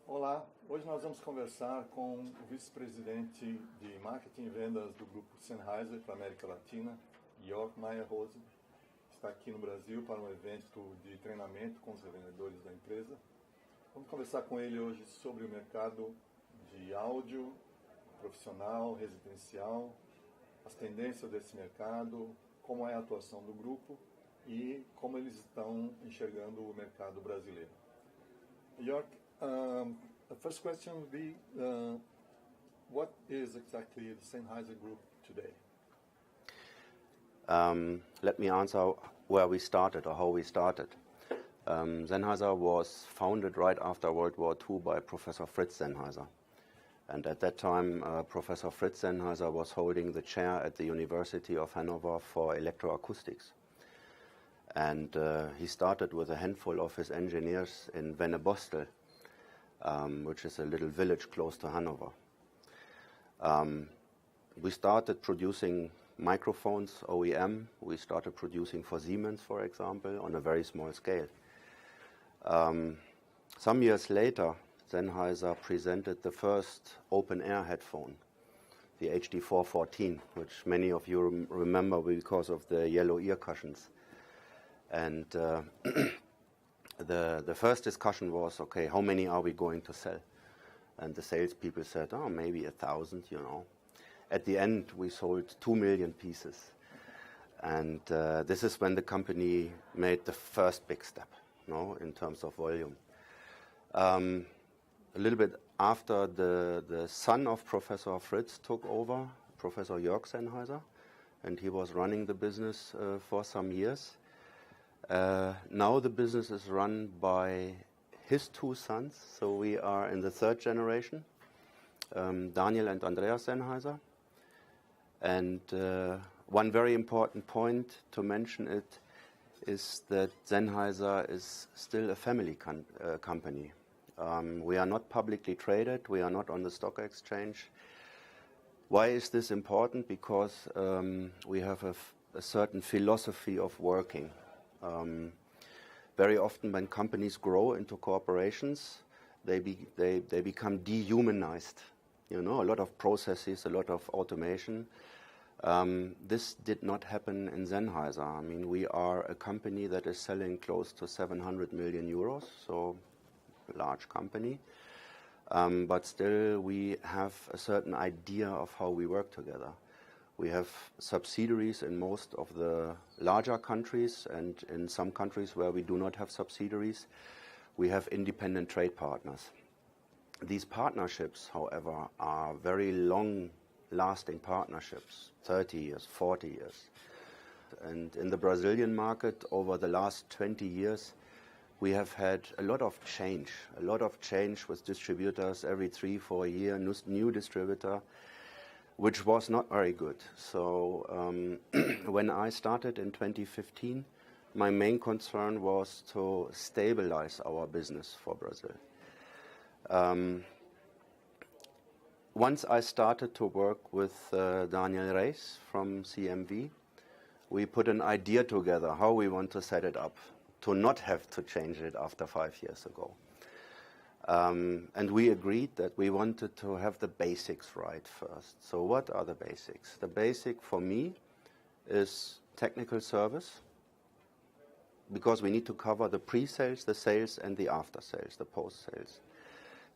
Olá, hoje nós vamos conversar com o vice-presidente de marketing e vendas do grupo Sennheiser para a América Latina, Jörg Meyer-Rose. Está aqui no Brasil para um evento de treinamento com os vendedores da empresa. Vamos conversar com ele hoje sobre o mercado de áudio profissional, residencial, as tendências desse mercado, como é a atuação do grupo e como eles estão enxergando o mercado brasileiro. Jörg, the first question would be, what is exactly the Sennheiser Group today? Let me answer where we started or how we started. Sennheiser was founded right after World War II by Professor Fritz Sennheiser. And at that time, Professor Fritz Sennheiser was holding the chair at the University of Hanover for electroacoustics. And he started with a handful of his engineers in Vennebostel, which is a little village close to Hanover. We started producing microphones, OEM. We started producing for Siemens, for example, on a very small scale. Some years later, Sennheiser presented the first open-air headphone, the HD414, which many of you remember because of the yellow ear cushions. And the first discussion was, okay, how many are we going to sell? And the salespeople said, oh, maybe 1,000, you know. At the end, we sold 2 million pieces. And this is when the company made the first big step, in terms of volume. A little bit after the son of Professor Fritz took over, Professor Jörg Sennheiser, and he was running the business for some years. Now the business is run by his 2 sons, so we are in the 3rd generation, Daniel and Andreas Sennheiser. And one very important point to mention it is that Sennheiser is still a family company. We are not publicly traded, we are not on the stock exchange. Why is this important? Because we have a certain philosophy of working. Very often when companies grow into corporations, they become dehumanized. A lot of processes, a lot of automation. This did not happen in Sennheiser. I mean, we are a company that is selling close to 700 million euros, so a large company. But still we have a certain idea of how we work together. We have subsidiaries in most of the larger countries, and in some countries where we do not have subsidiaries, we have independent trade partners. These partnerships, however, are very long-lasting partnerships, 30 years, 40 years. And in the Brazilian market, over the last 20 years, we have had a lot of change with distributors every 3-4 years, new distributor, which was not very good. So when I started in 2015, my main concern was to stabilize our business for Brazil. Once I started to work with Daniel Reis from CMV, we put an idea together how we want to set it up, to not have to change it after 5 years ago. And we agreed that we wanted to have the basics right first. So what are the basics? The basic for me is technical service, because we need to cover the pre-sales, the sales, and the after-sales, the post-sales.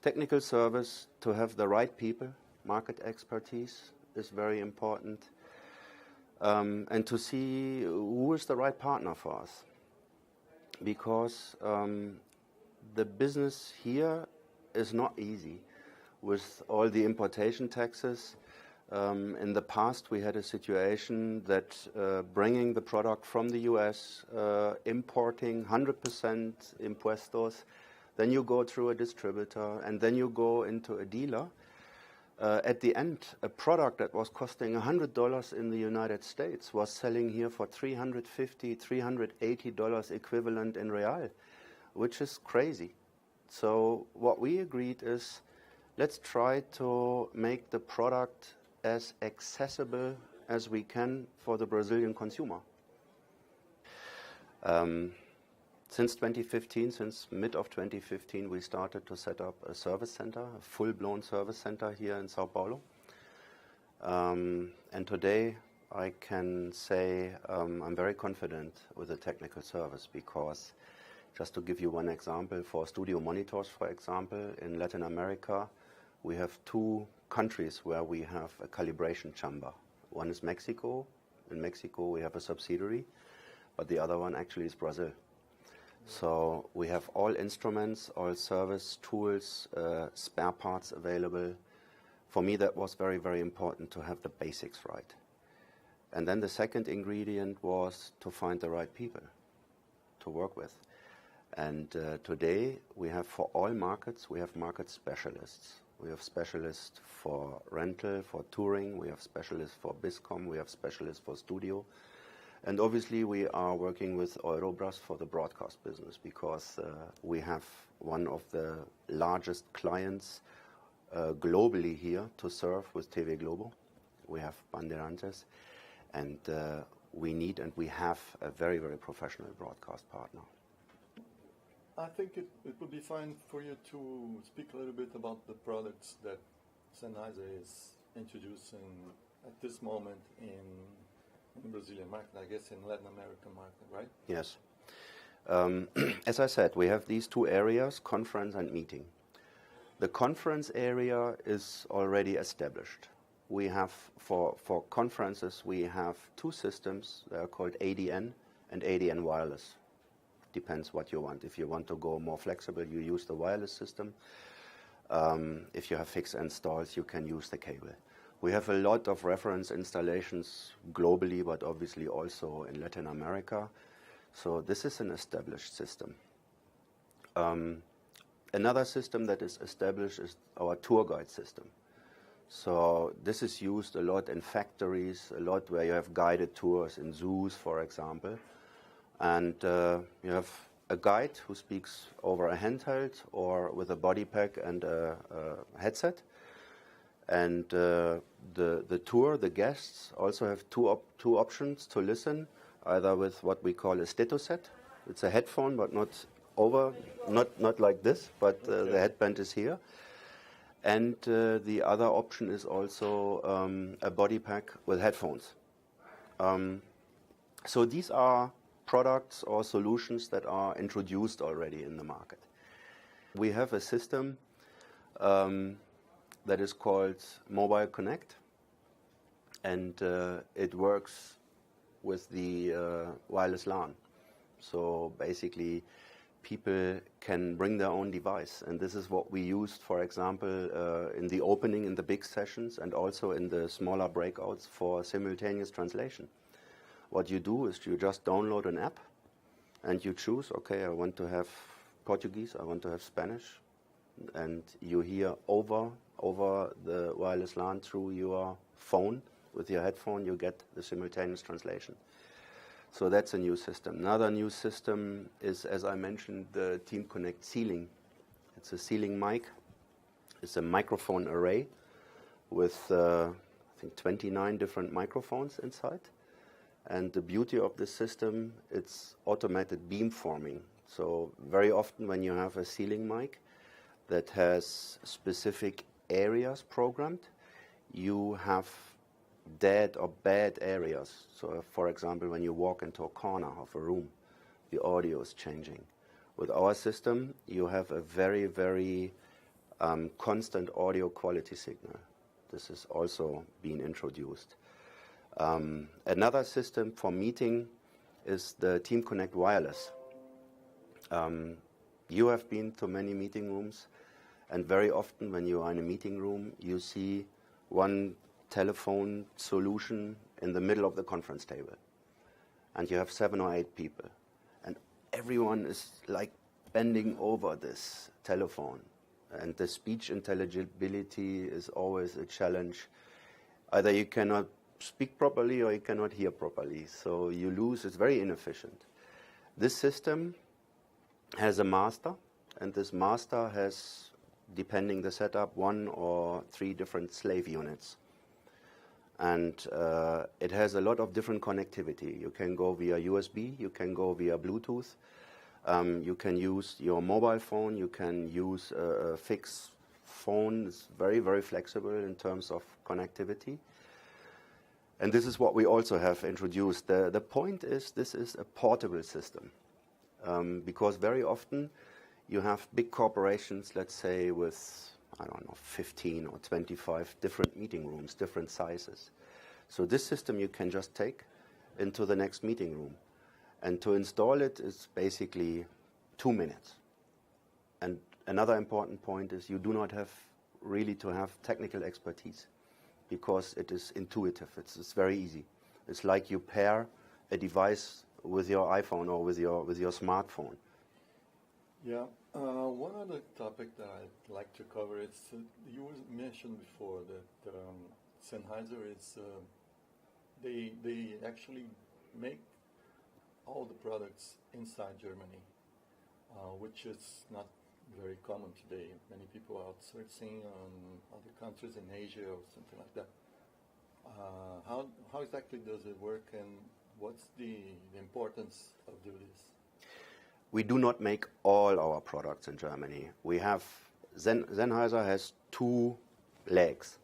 Technical service, to have the right people, market expertise is very important, and to see who is the right partner for us. Because the business here is not easy with all the importation taxes. In the past we had a situation that bringing the product from the US, importing 100% impuestos, then you go through a distributor and then you go into a dealer. At the end, a product that was costing $100 in the United States was selling here for $350, $380 equivalent in real, which is crazy. So what we agreed is, let's try to make the product as accessible as we can for the Brazilian consumer. Since 2015, since mid of 2015, we started to set up a service center, a full-blown service center here in Sao Paulo. And today I can say I'm very confident with the technical service, because just to give you one example, for studio monitors, for example, in Latin America, we have 2 countries where we have a calibration chamber. One is Mexico. In Mexico we have a subsidiary, but the other one actually is Brazil. So we have all instruments, all service tools, spare parts available. For me that was very, very important to have the basics right. And then the second ingredient was to find the right people to work with. And today we have, for all markets, we have market specialists. We have specialists for rental, for touring, we have specialists for BISCOM, we have specialists for studio. And obviously we are working with Eurobras for the broadcast business, because we have one of the largest clients globally here to serve with TV Globo. We have Bandeirantes, and we need and we have a very, very professional broadcast partner. I think it would be fine for you to speak a little bit about the products that Sennheiser is introducing at this moment in the Brazilian market, I guess in Latin American market, right? Yes. As I said, we have these 2 areas, conference and meeting. The conference area is already established. We have, for conferences, we have 2 systems. They are called ADN and ADN wireless. Depends what you want. If you want to go more flexible, you use the wireless system. If you have fixed installs, you can use the cable. We have a lot of reference installations globally, but obviously also in Latin America. So this is an established system. Another system that is established is our tour guide system. So this is used a lot in factories, a lot where you have guided tours in zoos, for example. And you have a guide who speaks over a handheld or with a body pack and a headset. And the tour, the guests also have two options to listen, either with what we call a stetoset. It's a headphone, but not like this, but the headband is here. And the other option is also a body pack with headphones. So these are products or solutions that are introduced already in the market. We have a system that is called Mobile Connect, and it works with the wireless LAN. So basically people can bring their own device, and this is what we used, for example, in the opening, in the big sessions, and also in the smaller breakouts for simultaneous translation. What you do is you just download an app and you choose, okay, I want to have Portuguese, I want to have Spanish, and you hear over the wireless LAN through your phone. With your headphone you get the simultaneous translation. So that's a new system. Another new system is, as I mentioned, the Team Connect ceiling. It's a ceiling mic. It's a microphone array with I think 29 different microphones inside. And the beauty of this system, it's automated beamforming. So very often when you have a ceiling mic that has specific areas programmed, you have dead or bad areas. So for example, when you walk into a corner of a room, the audio is changing. With our system, you have a very, very constant audio quality signal. This is also being introduced. Another system for meeting is the Team Connect Wireless. You have been to many meeting rooms, and very often when you are in a meeting room, you see one telephone solution in the middle of the conference table. And you have 7 or 8 people. And everyone is like bending over this telephone. And the speech intelligibility is always a challenge. Either you cannot speak properly or you cannot hear properly. So you lose, it's very inefficient. This system has a master, and this master has, depending the setup, 1 or 3 different slave units. And it has a lot of different connectivity. You can go via USB, you can go via Bluetooth. You can use your mobile phone, you can use a fixed phone. It's very, very flexible in terms of connectivity. And this is what we also have introduced. The point is this is a portable system because very often you have big corporations, let's say with, I don't know, 15 or 25 different meeting rooms, different sizes. So this system you can just take into the next meeting room. And to install it is basically 2 minutes. And another important point is you do not have really to have technical expertise because it is intuitive. It's very easy. It's like you pair a device with your iPhone or with your smartphone. Yeah. One other topic that I'd like to cover is you mentioned before that Sennheiser is they actually make all the products inside Germany, which is not very common today. Many people are outsourcing on other countries in Asia or something like that. How exactly does it work, and what's the importance of doing this? We do not make all our products in Germany. We have Sennheiser has 2 legs.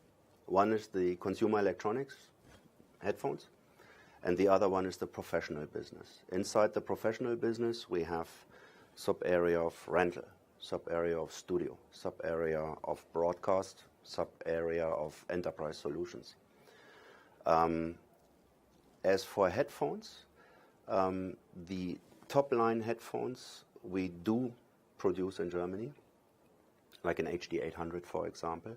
One is the consumer electronics headphones, and the other one is the professional business. Inside the professional business, we have sub-area of rental, sub-area of studio, sub-area of broadcast, sub-area of enterprise solutions. As for headphones, the top-line headphones we do produce in Germany, like an HD 800, for example.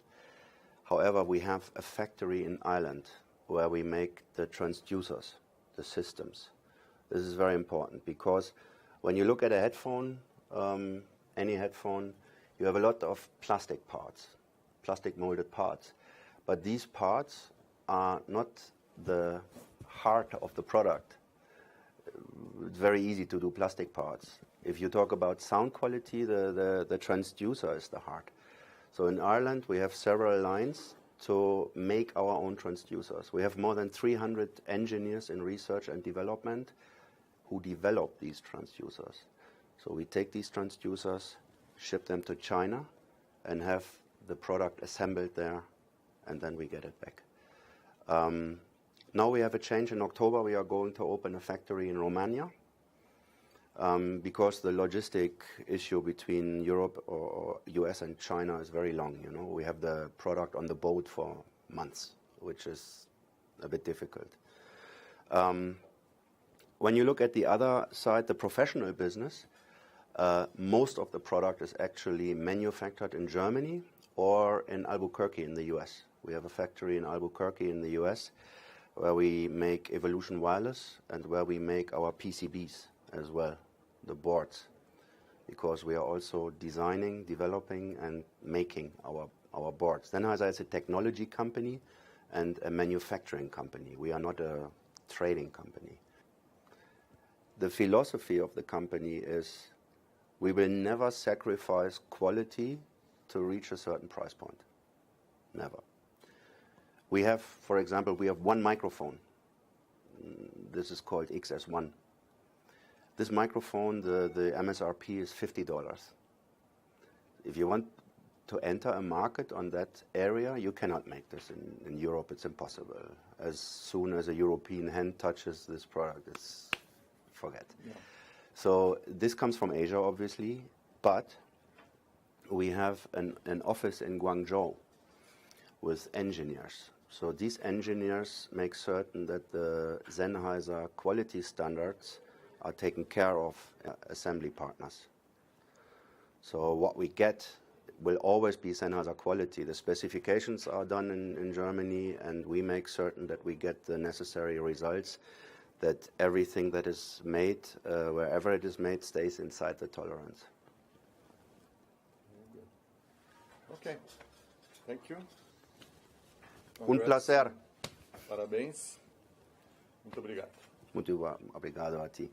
However, we have a factory in Ireland where we make the transducers, the systems. This is very important because when you look at a headphone, any headphone, you have a lot of plastic parts, plastic molded parts. But these parts are not the heart of the product. It's very easy to do plastic parts. If you talk about sound quality, the transducer is the heart. So in Ireland, we have several lines to make our own transducers. We have more than 300 engineers in research and development who develop these transducers. So we take these transducers, ship them to China, and have the product assembled there, and then we get it back. Now we have a change. In October, we are going to open a factory in Romania because the logistic issue between Europe or US and China is very long. You know, we have the product on the boat for months, which is a bit difficult. When you look at the other side, the professional business, most of the product is actually manufactured in Germany or in Albuquerque in the US. We have a factory in Albuquerque in the US where we make Evolution Wireless and where we make our PCBs as well, the boards, because we are also designing, developing, and making our boards. Sennheiser is a technology company and a manufacturing company. We are not a trading company. The philosophy of the company is we will never sacrifice quality to reach a certain price point. Never. We have, for example, we have one microphone. This is called XS1. This microphone, the MSRP is $50. If you want to enter a market on that area, you cannot make this in Europe. It's impossible. As soon as a European hand touches this product, it's forget. Yeah. So this comes from Asia, obviously, but we have an office in Guangzhou with engineers. So these engineers make certain that the Sennheiser quality standards are taken care of assembly partners. So what we get will always be Sennheiser quality. The specifications are done in Germany, and we make certain that we get the necessary results, that everything that is made, wherever it is made, stays inside the tolerance. Very good. Okay, thank you. Placer. Parabéns. Muito obrigado. Muito obrigado a ti.